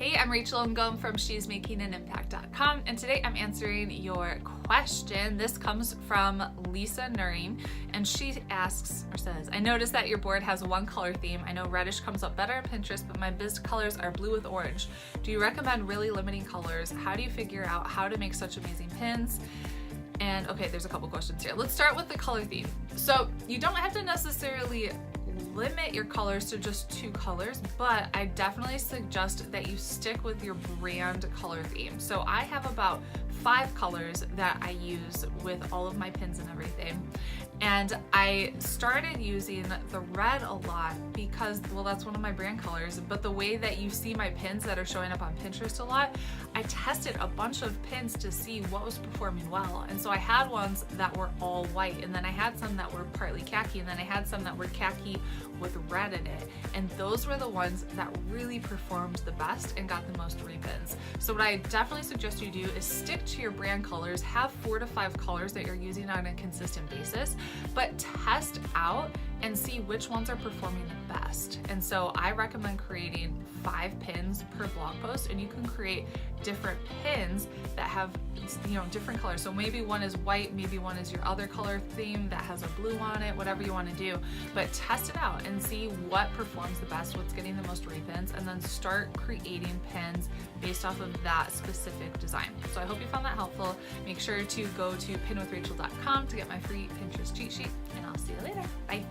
Hey, I'm Rachel Ngom from she'smakinganimpact.com, and today I'm answering your question. This comes from Lisa Nuring, and she asks or says, I noticed that your board has one color theme. I know reddish comes up better on Pinterest, but my biz colors are blue with orange. Do you recommend really limiting colors? How do you figure out how to make such amazing pins? And okay, there's a couple questions here. Let's start with the color theme. So you don't have to necessarily limit your colors to just 2 colors, but I definitely suggest that you stick with your brand color theme. So I have about 5 colors that I use with all of my pins and everything. And I started using the red a lot because, well, that's one of my brand colors, but the way that you see my pins that are showing up on Pinterest a lot, I tested a bunch of pins to see what was performing well. And so I had ones that were all white, and then I had some that were partly khaki, and then I had some that were khaki with red in it. And those were the ones that really performed the best and got the most repins. So what I definitely suggest you do is stick to your brand colors, have 4 to 5 colors that you're using on a consistent basis, but test out and see which ones are performing the best. And so I recommend creating 5 pins per blog post, and you can create different pins that have, you know, different colors. So maybe one is white, maybe one is your other color theme that has a blue on it, whatever you want to do. But test it out and see what performs the best, what's getting the most repins, and then start creating pins based off of that specific design. So I hope you found that helpful. Make sure to go to pinwithrachel.com to get my free Pinterest cheat sheet, and I'll see you later. Bye.